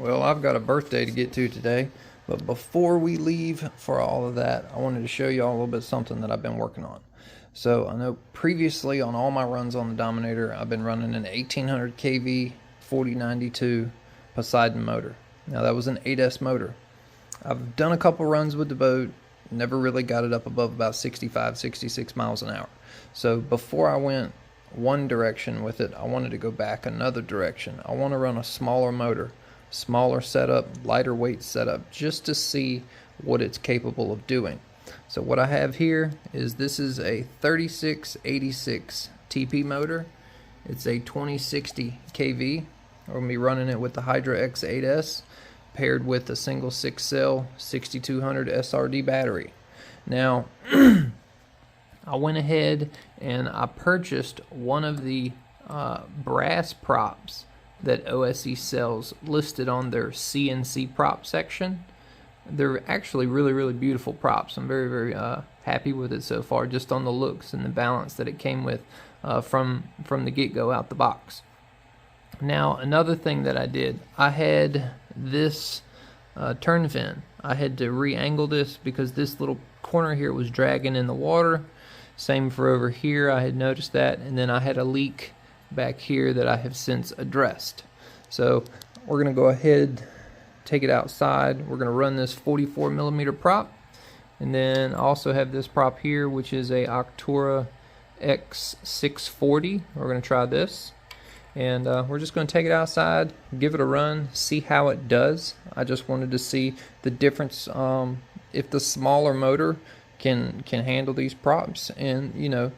Well, I've got a birthday to get to today, but before we leave for all of that, I wanted to show you all a little bit something that I've been working on. So I know previously on all my runs on the Dominator, I've been running an 1800 kV 4092 Poseidon motor. Now that was an 8S motor. I've done a couple runs with the boat, never really got it up above about 65, 66 miles an hour. So before I went one direction with it, I wanted to go back another direction. I want to run a smaller motor, smaller setup, lighter weight setup, just to see what it's capable of doing. So what I have here is this is a 3686 TP motor. It's a 2060 kV. We're going to be running it with the Hydra X8s paired with a single 6-cell 6200 SRD battery. Now I went ahead and I purchased one of the brass props that OSE sells listed on their CNC prop section. They're actually really beautiful props. I'm very happy with it so far, just on the looks and the balance that it came with from the get-go out the box. Now another thing that I did, I had this turn fin. I had to re-angle this because this little corner here was dragging in the water. Same for over here, I had noticed that, and then I had a leak back here that I have since addressed. So we're going to go ahead, take it outside. We're going to run this 44mm prop, and then I also have this prop here, which is a Hydra X8s. We're going to try this, and we're just going to take it outside, give it a run, see how it does. I just wanted to see the difference, if the smaller motor can handle these props, and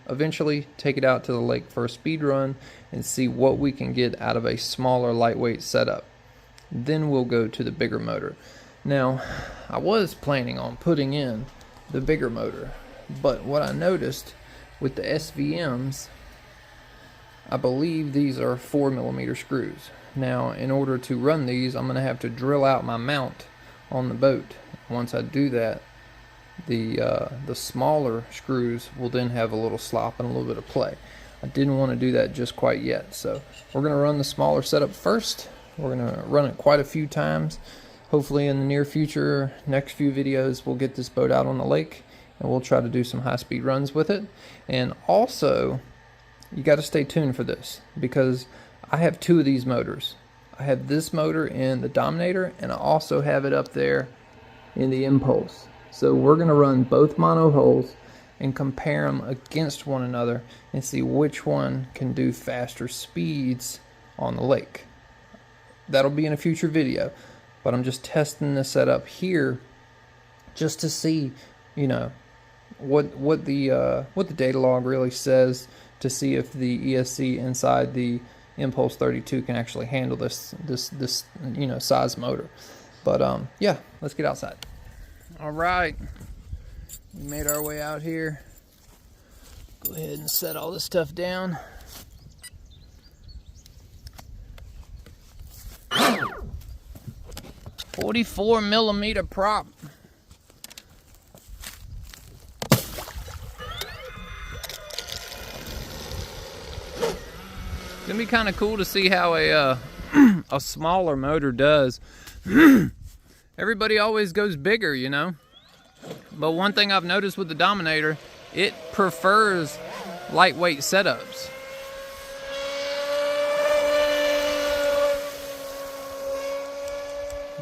eventually take it out to the lake for a speed run and see what we can get out of a smaller lightweight setup. Then we'll go to the bigger motor. Now I was planning on putting in the bigger motor, but what I noticed with the SVMs, I believe these are 4mm screws. Now in order to run these, I'm going to have to drill out my mount on the boat. Once I do that, the smaller screws will then have a little slop and a little bit of play. I didn't want to do that just quite yet, so we're going to run the smaller setup first. We're going to run it quite a few times. Hopefully in the near future, next few videos, we'll get this boat out on the lake and we'll try to do some high-speed runs with it. And also, you got to stay tuned for this, because I have two of these motors. I have this motor in the Dominator, and I also have it up there in the Impulse. So we're going to run both mono hulls and compare them against one another and see which one can do faster speeds on the lake. That'll be in a future video, but I'm just testing this setup here just to see, what the data log really says, to see if the ESC inside the Impulse 32 can actually handle this size motor. But yeah, let's get outside. All right, we made our way out here. Go ahead and set all this stuff down. .44mm prop. It's gonna be kind of cool to see how a smaller motor does. Everybody always goes bigger, But one thing I've noticed with the Dominator, it prefers lightweight setups.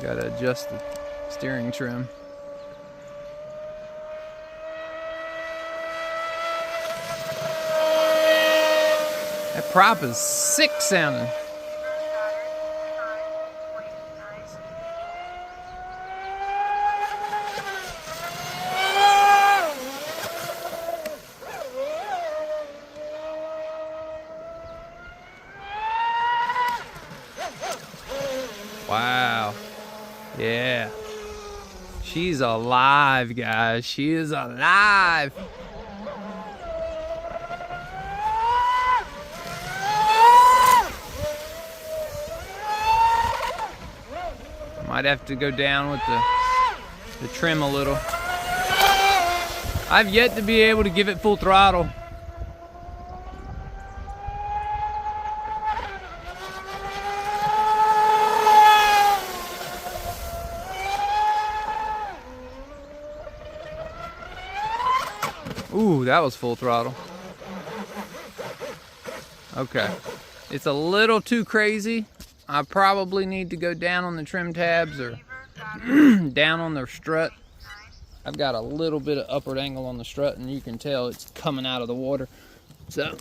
Gotta adjust the steering trim. That prop is sick sounding. Wow. Yeah. She's alive, guys. She is alive. Might have to go down with the trim a little. I've yet to be able to give it full throttle. that was full throttle. Okay. It's a little too crazy. I probably need to go down on the trim tabs or down on the strut. I've got a little bit of upward angle on the strut, and you can tell it's coming out of the water. So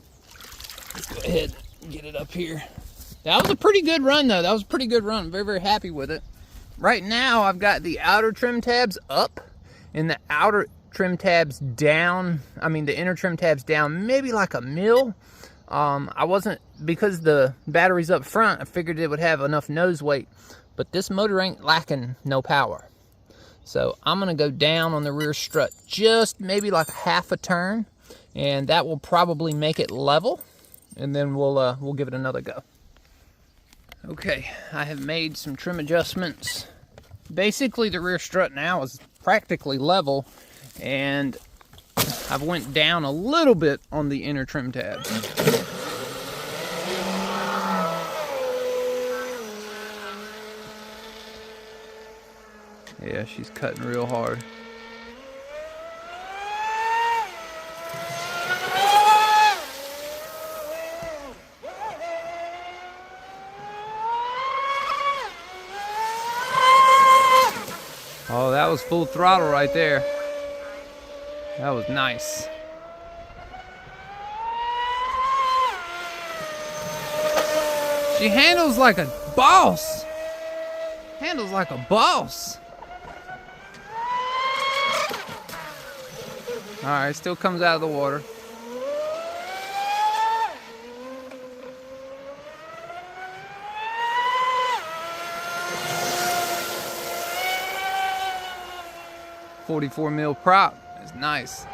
let's go ahead and get it up here. That was a pretty good run, though. That was a pretty good run. I'm very, very happy with it. Right now, I've got the outer trim tabs up and the outer trim tabs down. I mean, the inner trim tabs down maybe like a mil. I wasn't, because the battery's up front, I figured it would have enough nose weight, but this motor ain't lacking no power. So I'm gonna go down on the rear strut just maybe like half a turn, and that will probably make it level, and then we'll give it another go. Okay, I have made some trim adjustments. Basically, the rear strut now is practically level, and I've went down a little bit on the inner trim tab. Yeah, she's cutting real hard. Oh, that was full throttle right there. That was nice. She handles like a boss. Handles like a boss. All right, still comes out of the water. .44 mil prop is nice.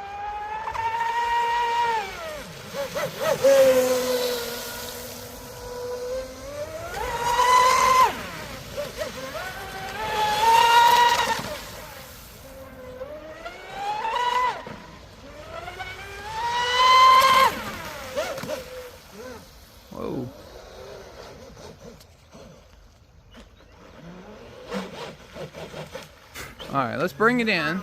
Whoa. All right, let's bring it in.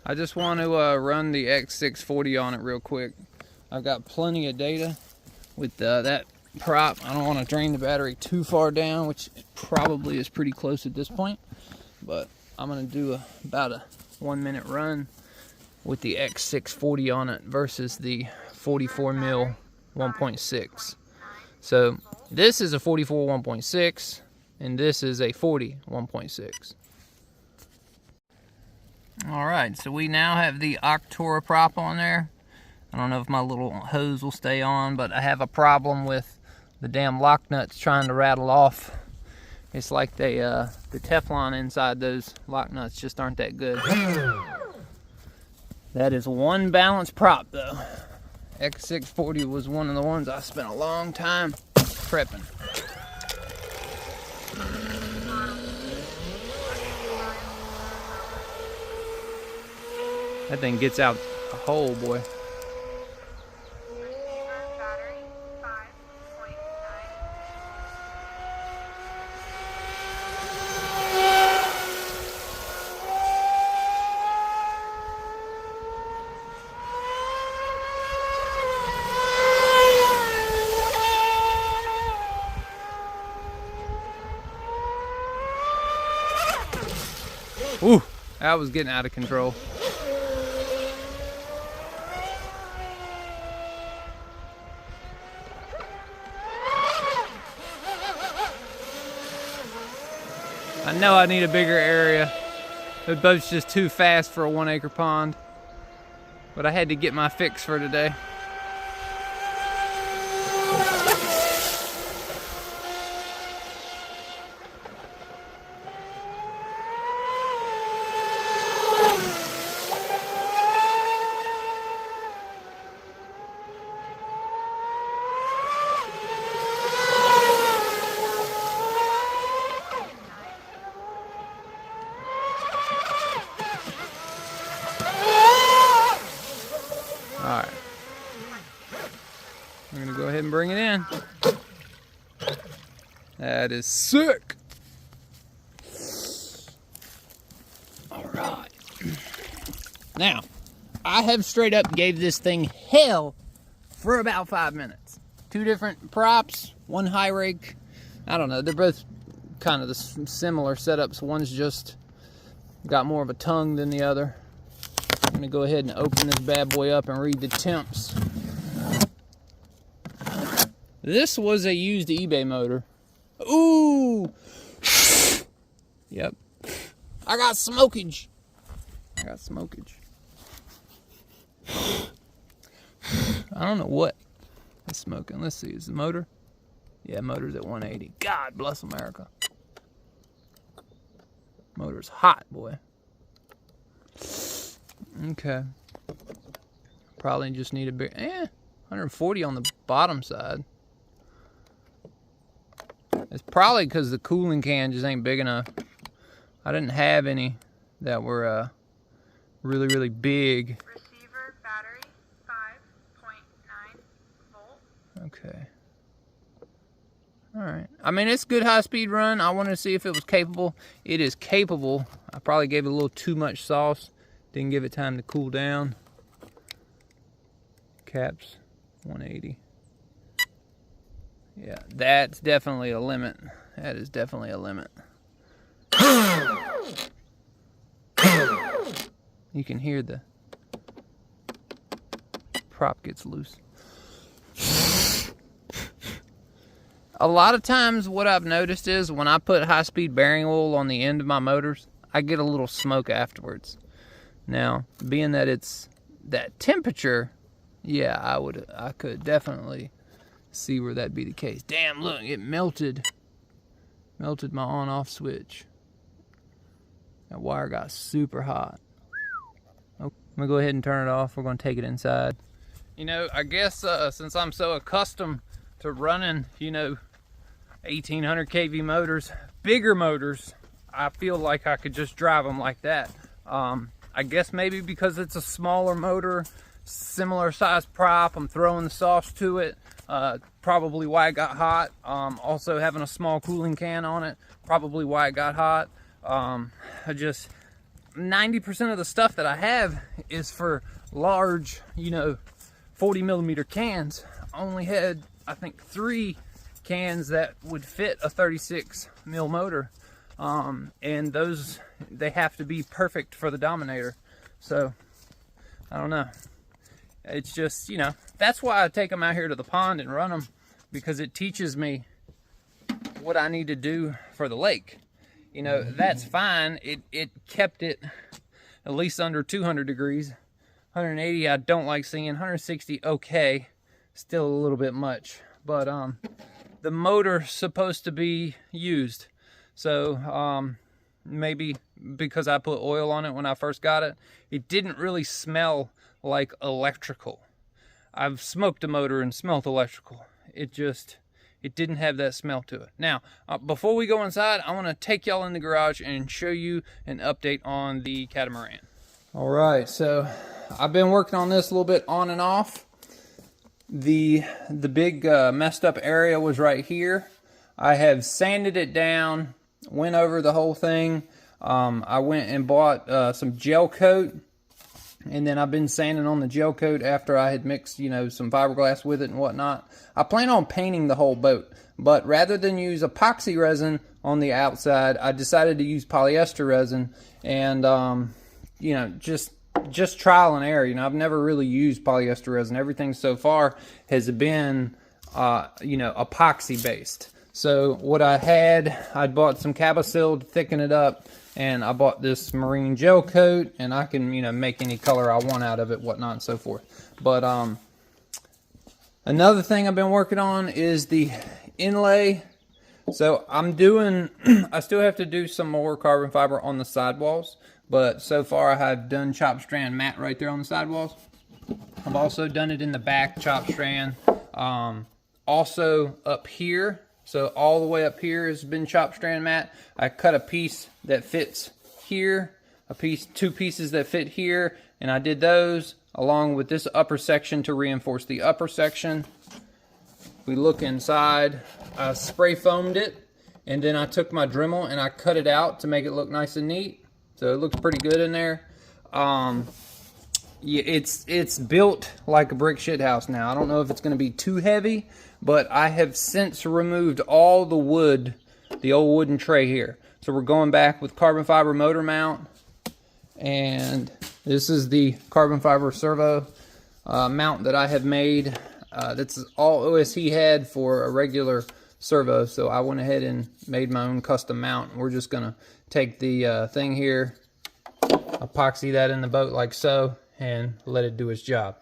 I just want to run the X640 on it real quick. I've got plenty of data with that prop. I don't want to drain the battery too far down, which it probably is pretty close at this point. But I'm going to do about a 1 minute run with the X640 on it versus the 44 mil 1.6. So this is a 44 1.6 and this is a 40 1.6. Alright, so we now have the Octora prop on there. I don't know if my little hose will stay on, but I have a problem with the damn lock nuts trying to rattle off. It's like they, the Teflon inside those lock nuts just aren't that good. That is one balanced prop though. X640 was one of the ones I spent a long time prepping. That thing gets out a hole, boy. Ooh, that was getting out of control. I know I need a bigger area. The boat's just too fast for a 1 acre pond. But I had to get my fix for today. Alright. I'm gonna go ahead and bring it in. That is sick. Alright. Now, I have straight up gave this thing hell for about 5 minutes. 2 different props, 1 high rake. I don't know, they're both kind of the similar setups. One's just got more of a tongue than the other. I'm gonna go ahead and open this bad boy up and read the temps. This was a used eBay motor. Ooh! Yep. I got smokage. I don't know what is smoking. Let's see, is the motor? Yeah, motor's at 180. God bless America. Motor's hot, boy. Okay. Probably just need a big, 140 on the bottom side. It's probably because the cooling can just ain't big enough. I didn't have any that were really, really big. Receiver battery 5.9 volt. Okay. Alright. I mean, it's good high-speed run. I wanted to see if it was capable. It is capable. I probably gave it a little too much sauce. Didn't give it time to cool down. Caps 180. Yeah, that's definitely a limit. That is definitely a limit. You can hear the prop gets loose. A lot of times what I've noticed is when I put high-speed bearing oil on the end of my motors, I get a little smoke afterwards. Now, being that it's that temperature, yeah, I could definitely see where that'd be the case. Damn, look, it melted my on-off switch. That wire got super hot. Okay, I'm gonna go ahead and turn it off. We're gonna take it inside. You know, I guess since I'm so accustomed to running, you know, 1800 kV motors, bigger motors, I feel like I could just drive them like that. I guess maybe because it's a smaller motor, similar size prop, I'm throwing the sauce to it. Probably why it got hot. Also having a small cooling can on it, probably why it got hot. I just, 90% of the stuff that I have is for large, you know, 40 millimeter cans. I only had, I think, 3 cans that would fit a 36 mil motor. And those, they have to be perfect for the Dominator. So, I don't know. It's just, you know, that's why I take them out here to the pond and run them, because it teaches me what I need to do for the lake. You know, that's fine. It kept it at least under 200 degrees. 180 I don't like seeing. 160 okay, still a little bit much. But the motor's supposed to be used. So maybe because I put oil on it when I first got it, it didn't really smell like electrical. I've smoked a motor and smelled electrical. It didn't have that smell to it. Now, before we go inside, I want to take y'all in the garage and show you an update on the Catamaran. All right, so I've been working on this a little bit on and off. The big messed up area was right here. I have sanded it down, went over the whole thing. I went and bought some gel coat, and then I've been sanding on the gel coat after I had mixed, you know, some fiberglass with it and whatnot. I plan on painting the whole boat, but rather than use epoxy resin on the outside, I decided to use polyester resin, and you know, just trial and error. You know, I've never really used polyester resin. Everything so far has been you know, epoxy based. So what I'd bought some Cabasil to thicken it up, and I bought this marine gel coat, and I can, you know, make any color I want out of it, whatnot and so forth. But another thing I've been working on is the inlay. So I'm doing, I still have to do some more carbon fiber on the sidewalls, but so far I have done chop strand mat right there on the sidewalls. I've also done it in the back, chop strand. Also up here. So all the way up here has been chop strand mat. I cut a piece that fits here, two pieces that fit here, and I did those along with this upper section to reinforce the upper section. We look inside, I spray foamed it, and then I took my Dremel and I cut it out to make it look nice and neat. So it looks pretty good in there. yeah, it's built like a brick shit house now. I don't know if it's going to be too heavy, but I have since removed all the wood, the old wooden tray here. So we're going back with carbon fiber motor mount, and this is the carbon fiber servo mount that I have made. That's all OSE had for a regular servo, so I went ahead and made my own custom mount. We're just going to take the thing here, epoxy that in the boat like so, and let it do its job.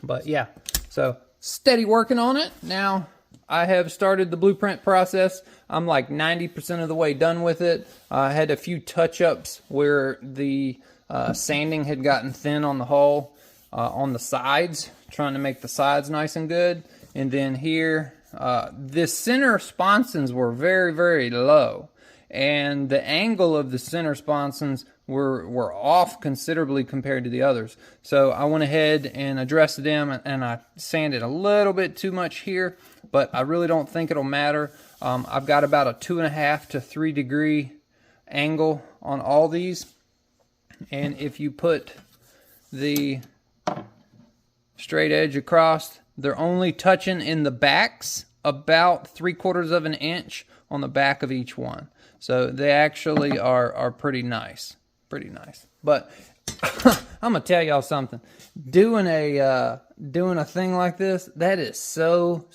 But yeah, so steady working on it. Now I have started the blueprint process. I'm like 90% of the way done with it. I had a few touch-ups where the sanding had gotten thin on the hull, on the sides, trying to make the sides nice and good. And then here, the center sponsons were very, very low, and the angle of the center sponsons were off considerably compared to the others. So I went ahead and addressed them, and I sanded a little bit too much here, but I really don't think it'll matter. I've got about a 2.5 to 3 degree angle on all these, and if you put the straight edge across, they're only touching in the backs about 3/4 of an inch on the back of each one. So they actually are pretty nice. Pretty nice. But I'm gonna tell y'all something. Doing a thing like this, that is so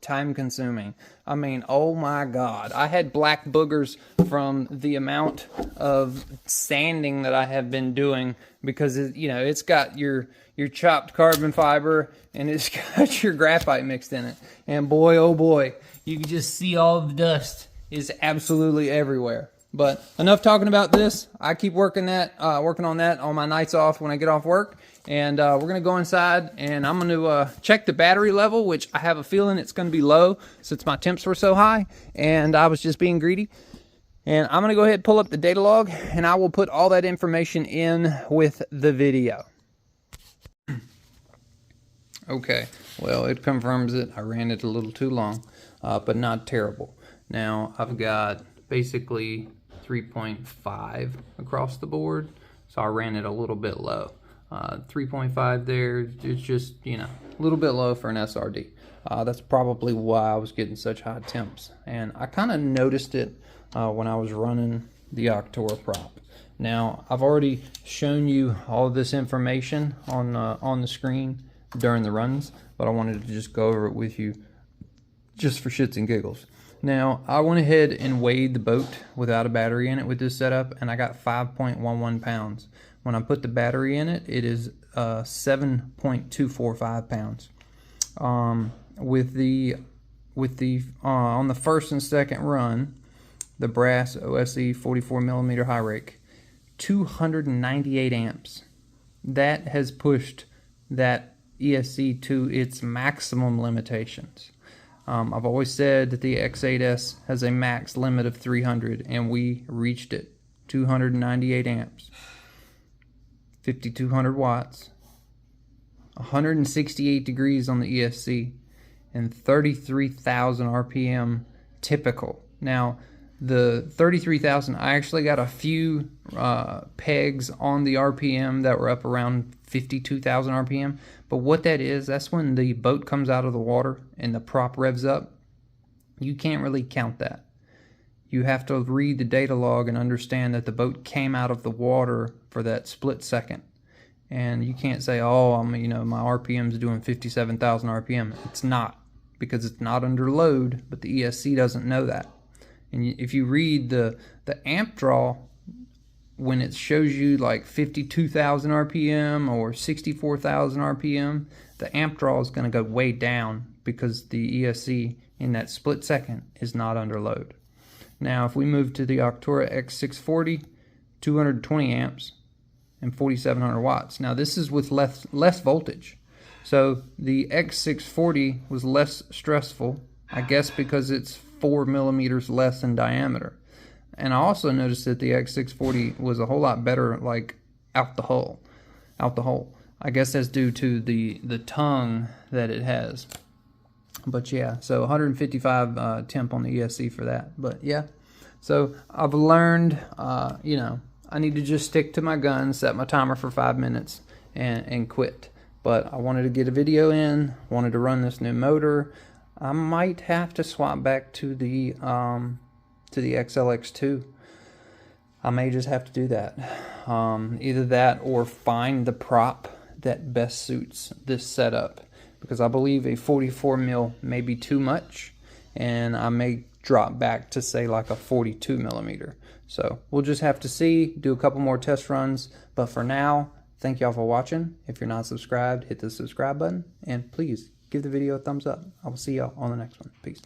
time consuming. I mean, oh my God. I had black boogers from the amount of sanding that I have been doing, because it's got your chopped carbon fiber and it's got your graphite mixed in it. And boy, oh boy, you can just see all the dust is absolutely everywhere. But enough talking about this. I keep working on that on my nights off when I get off work. And we're going to go inside, and I'm going to check the battery level, which I have a feeling it's going to be low since my temps were so high, and I was just being greedy. And I'm going to go ahead and pull up the data log, and I will put all that information in with the video. Okay, well, it confirms it. I ran it a little too long, but not terrible. Now, I've got basically 3.5 across the board, so I ran it a little bit low. 3.5 there, it's just, a little bit low for an SRD. That's probably why I was getting such high temps. And I kind of noticed it when I was running the Octora prop. Now, I've already shown you all of this information on the screen during the runs, but I wanted to just go over it with you just for shits and giggles. Now, I went ahead and weighed the boat without a battery in it with this setup, and I got 5.11 pounds. When I put the battery in it, it is 7.245 pounds. With the on the first and second run, the brass OSE 44mm high rake, 298 amps. That has pushed that ESC to its maximum limitations. I've always said that the X8s has a max limit of 300, and we reached it. 298 amps, 5,200 watts, 168 degrees on the ESC, and 33,000 RPM typical. Now, the 33,000, I actually got a few pegs on the RPM that were up around 52,000 RPM. But what that is, that's when the boat comes out of the water and the prop revs up. You can't really count that. You have to read the data log and understand that the boat came out of the water for that split second. And you can't say, oh, my RPM is doing 57,000 RPM. It's not, because it's not under load, but the ESC doesn't know that. And if you read the amp draw, when it shows you like 52,000 RPM or 64,000 RPM, the amp draw is going to go way down because the ESC in that split second is not under load. Now, if we move to the Octora X640, 220 amps and 4,700 watts. Now, this is with less voltage. So the X640 was less stressful, I guess because it's 4 millimeters less in diameter. And I also noticed that the X640 was a whole lot better, like out the hole. I guess that's due to the tongue that it has. But yeah, so 155 temp on the ESC for that. But yeah, so I've learned, I need to just stick to my guns, set my timer for 5 minutes, and quit. But I wanted to get a video in, wanted to run this new motor. I might have to swap back to the XLX2. I may just have to do that. Either that or find the prop that best suits this setup, because I believe a 44 mil may be too much, and I may drop back to say like a 42 millimeter. So we'll just have to see, do a couple more test runs. But for now, thank y'all for watching. If you're not subscribed, hit the subscribe button, and please give the video a thumbs up. I will see y'all on the next one. Peace.